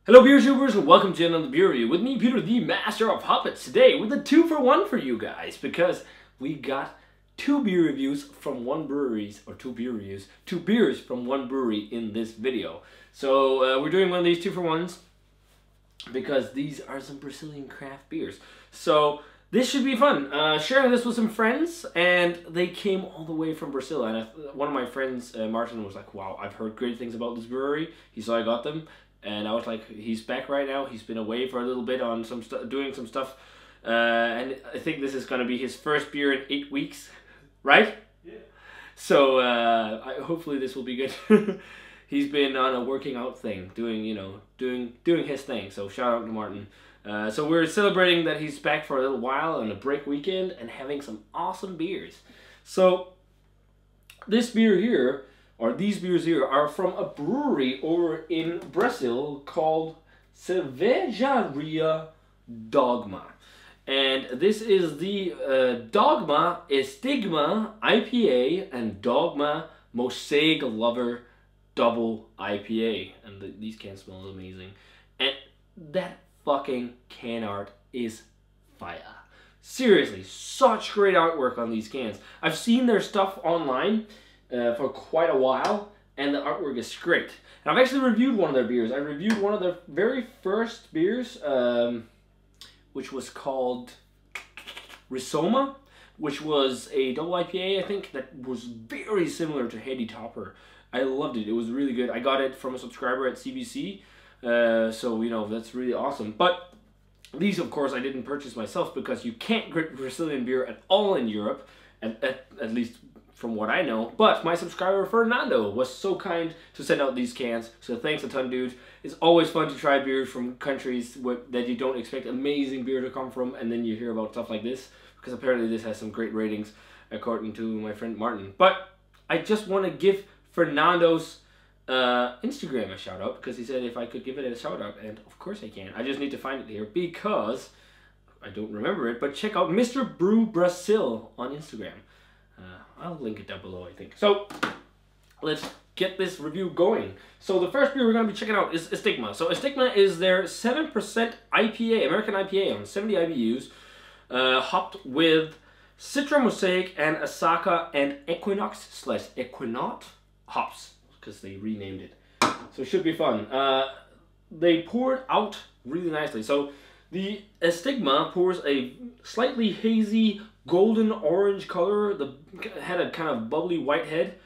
Hello beer tubers and welcome to another beer review with me, Peter, the master of hoppets, today with a 2-for-1 for you guys because we got two beer reviews from one breweries, or two beers from one brewery in this video. So we're doing one of these 2-for-1s because these are some Brazilian craft beers. So this should be fun. Sharing this with some friends, and they came all the way from Brazil. And one of my friends, Martin, was like, "Wow, I've heard great things about this brewery." He saw I got them. And I was like, he's back right now. He's been away for a little bit on some doing some stuff. And I think this is going to be his first beer in 8 weeks. Right? Yeah. So hopefully this will be good. He's been on a working out thing, doing his thing. So shout out to Martin. So we're celebrating that he's back for a little while on a break weekend and having some awesome beers. So this beer here, or these beers here, are from a brewery over in Brazil called Cervejaria Dogma. And this is the Dogma Estigma IPA and Dogma Mosaic Lover Double IPA. And these cans smell amazing. And that fucking can art is fire. Seriously, such great artwork on these cans. I've seen their stuff online for quite a while, and the artwork is great. And I've actually reviewed one of their beers. I reviewed one of their very first beers, which was called Rizoma, which was a double IPA, I think, that was very similar to Heady Topper. I loved it. It was really good. I got it from a subscriber at CBC, so, you know, that's really awesome. But these, of course, I didn't purchase myself because you can't get Brazilian beer at all in Europe, at least from what I know. But my subscriber Fernando was so kind to send out these cans, so thanks a ton, dude. It's always fun to try beers from countries that you don't expect amazing beer to come from, and then you hear about stuff like this, because apparently this has some great ratings according to my friend Martin. But I just want to give Fernando's Instagram a shout out, because he said if I could give it a shout out, and of course I can. I just need to find it here because I don't remember it, but check out Mr. Brew Brazil on Instagram. I'll link it down below, I think. So let's get this review going. So the first beer we're going to be checking out is Estigma. So Estigma is their 7% IPA, American IPA on 70 IBUs, hopped with Citra, Mosaic, and Asaka and Equinox/Equinaut hops, because they renamed it. So it should be fun. They poured out really nicely. So the Estigma pours a slightly hazy golden orange color. Had a kind of bubbly white head.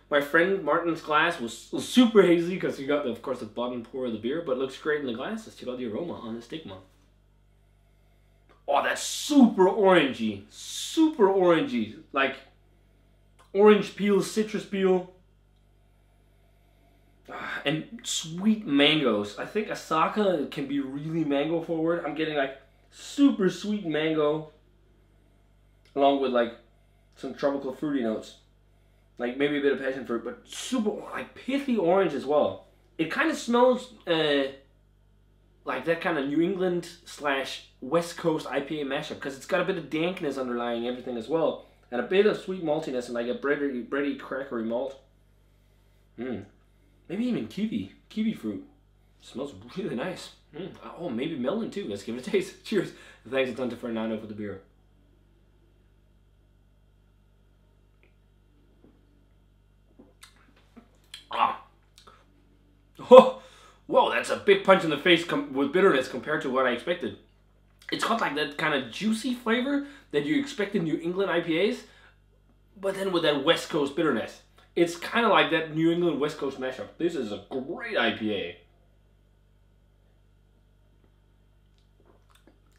My friend Martin's glass was super hazy because you got, of course, the bottom pour of the beer, but it looks great in the glass. Let's check out the aroma on the Estigma. Oh, that's super orangey. Super orangey. Like orange peel, citrus peel. And sweet mangoes. I think Asaka can be really mango forward. I'm getting like super sweet mango, along with like some tropical fruity notes, like maybe a bit of passion fruit, but super like pithy orange as well. It kind of smells like that kind of New England / West Coast IPA mashup, because it's got a bit of dankness underlying everything as well, and a bit of sweet maltiness and like a bready crackery malt. Maybe even kiwi fruit. Smells really nice. Oh, maybe melon too. Let's give it a taste. Cheers. Thanks a ton to Fernando for the beer. Oh, whoa, that's a big punch in the face with bitterness compared to what I expected. It's got like that kind of juicy flavor that you expect in New England IPAs, but then with that West Coast bitterness. It's kind of like that New England West Coast mashup. This is a great IPA.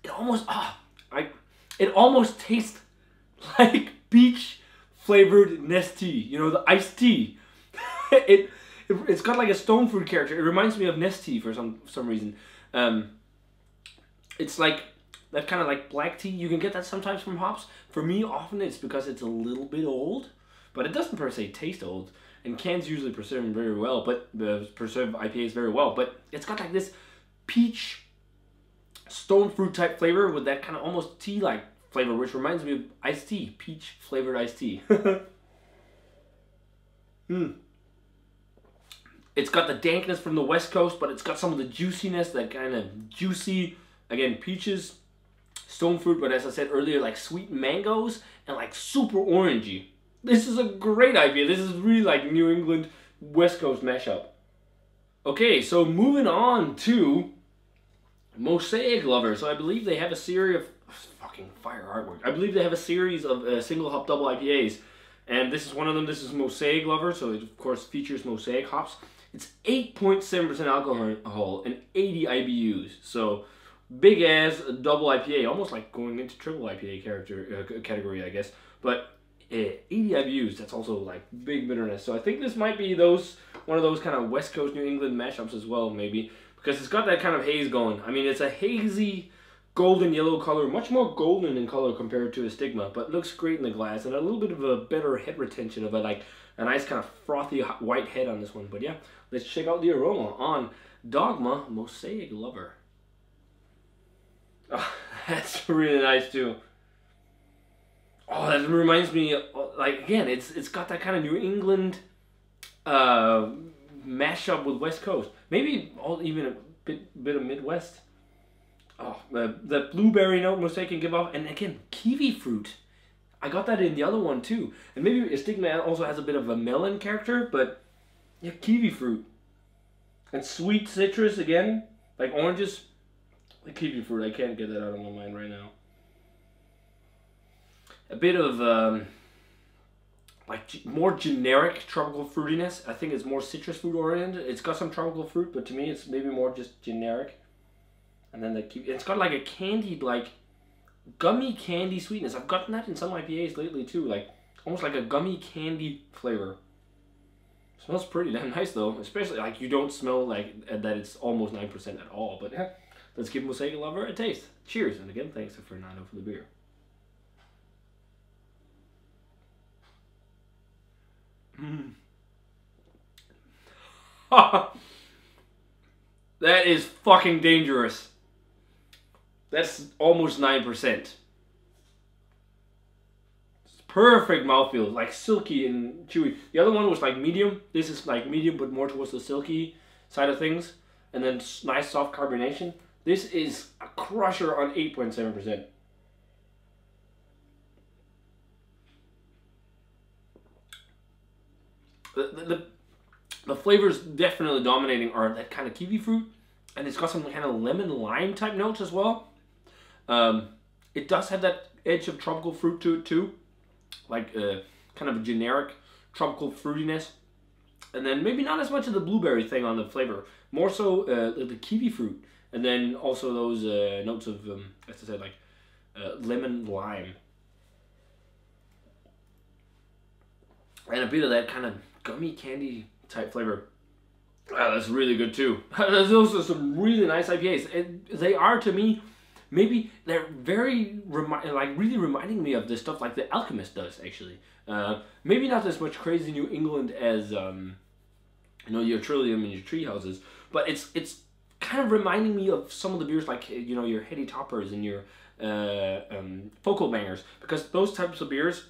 It almost tastes like beach flavored Nestea. You know, the iced tea. It's got like a stone fruit character. It reminds me of Nestea for some reason. It's like that kind of like black tea. You can get that sometimes from hops. For me, often it's because it's a little bit old, but it doesn't per se taste old. And cans usually preserve them very well, but preserve IPAs very well. But it's got like this peach stone fruit type flavor with that kind of almost tea like flavor, which reminds me of iced tea, peach flavored iced tea. It's got the dankness from the West Coast, but it's got some of the juiciness, that kind of juicy, again, peaches, stone fruit, but as I said earlier, like sweet mangoes and like super orangey. This is a great IPA. This is really like New England West Coast mashup. Okay, so moving on to Mosaic Lover. So I believe they have a series of fucking fire artwork. I believe they have a series of single hop double IPAs, and this is one of them. This is Mosaic Lover, so it of course features Mosaic hops. It's 8.7% alcohol and 80 IBUs. So big ass double IPA, almost like going into triple IPA category, I guess. But 80 IBUs, that's also like big bitterness. So I think this might be one of those kind of West Coast New England mashups as well, maybe, because it's got that kind of haze going. I mean, it's a hazy golden yellow color, much more golden in color compared to Estigma, but looks great in the glass, and a little bit of a better head retention of a nice kind of frothy white head on this one. But yeah, let's check out the aroma on Dogma Mosaic Lover. Oh, that's really nice too. Oh, that reminds me, like, again, it's got that kind of New England mashup with West Coast. Maybe even a bit of Midwest. Oh, the blueberry note Mosaic can give off, and again, kiwi fruit. I got that in the other one too. And maybe Estigma also has a bit of a melon character, but yeah, kiwi fruit. And sweet citrus again, like oranges. The kiwi fruit, I can't get that out of my mind right now. A bit of like more generic tropical fruitiness. I think it's more citrus fruit oriented. It's got some tropical fruit, but to me it's maybe more just generic. And then it's got like a candied, like gummy candy sweetness. I've gotten that in some IPAs lately too, like almost like a gummy candy flavor. Smells pretty damn nice though, especially like you don't smell like that it's almost 9% at all. But yeah, let's give Mosaic Lover a taste. Cheers, and again, thanks to Fernando for the beer. That is fucking dangerous. That's almost 9%. It's perfect mouthfeel, like silky and chewy. The other one was like medium. This is like medium, but more towards the silky side of things. And then nice soft carbonation. This is a crusher on 8.7%. The flavors definitely dominating are that kind of kiwi fruit, and it's got some kind of lemon lime type notes as well. It does have that edge of tropical fruit to it too, like kind of a generic tropical fruitiness, and then maybe not as much of the blueberry thing on the flavor, more so the kiwi fruit, and then also those notes of, as I said, like lemon lime, and a bit of that kind of gummy candy type flavor. Wow, that's really good too. There's also some really nice IPAs. They are, to me, maybe they're very really reminding me of the stuff like the Alchemist does actually. Maybe not as much crazy New England as you know, your Trillium and your Tree Houses, but it's kind of reminding me of some of the beers like, you know, your Heady Toppers and your Focal Bangers, because those types of beers,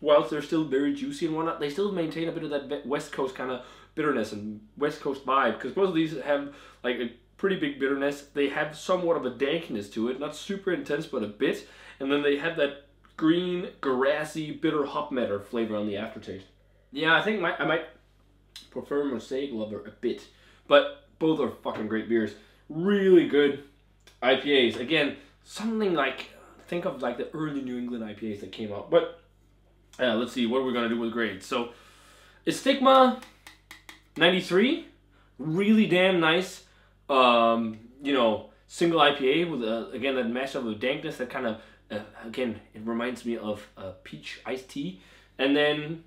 whilst they're still very juicy and whatnot, they still maintain a bit of that West Coast kind of bitterness and West Coast vibe, because both of these have like a pretty big bitterness. They have somewhat of a dankness to it, not super intense, but a bit, and then they have that green, grassy, bitter hop matter flavor on the aftertaste. Yeah, I think I might prefer Mosaic Lover a bit, but both are fucking great beers. Really good IPAs. Again, something like, think of like the early New England IPAs that came out. But let's see what we're gonna do with grades. So Estigma 93, really damn nice. You know, single IPA with again that mashup of dankness, that kind of again, it reminds me of peach iced tea. And then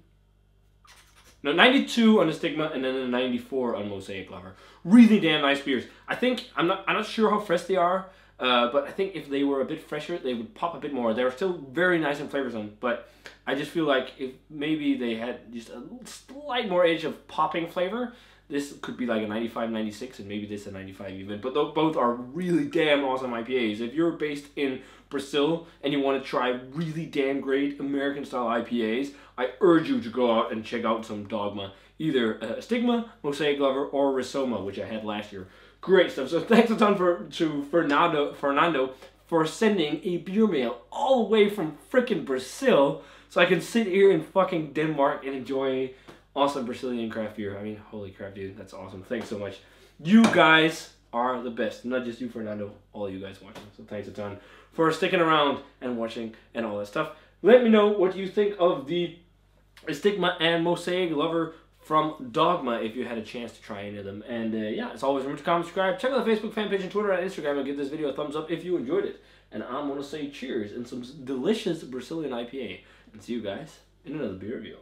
92 on Estigma, and then a 94 on Mosaic Lover. Really damn nice beers. I think I'm not sure how fresh they are, but I think if they were a bit fresher, they would pop a bit more. They're still very nice in flavors on, but I just feel like if maybe they had just a slight more edge of popping flavor, this could be like a 95, 96, and maybe this a 95 even. But both are really damn awesome IPAs. If you're based in Brazil and you want to try really damn great American style IPAs, I urge you to go out and check out some Dogma. either Estigma, Mosaic Lover, or Risoma, which I had last year. Great stuff. So thanks a ton to Fernando for sending a beer mail all the way from freaking Brazil, so I can sit here in fucking Denmark and enjoy awesome Brazilian craft beer. I mean, holy crap, dude, that's awesome. Thanks so much. You guys are the best. Not just you, Fernando, all you guys watching. So thanks a ton for sticking around and watching and all that stuff. Let me know what you think of the Estigma and Mosaic Lover from Dogma if you had a chance to try any of them. And yeah, as always, remember to comment, subscribe, check out the Facebook fan page and Twitter and Instagram, and give this video a thumbs up if you enjoyed it. And I'm going to say cheers and some delicious Brazilian IPA. And see you guys in another beer review.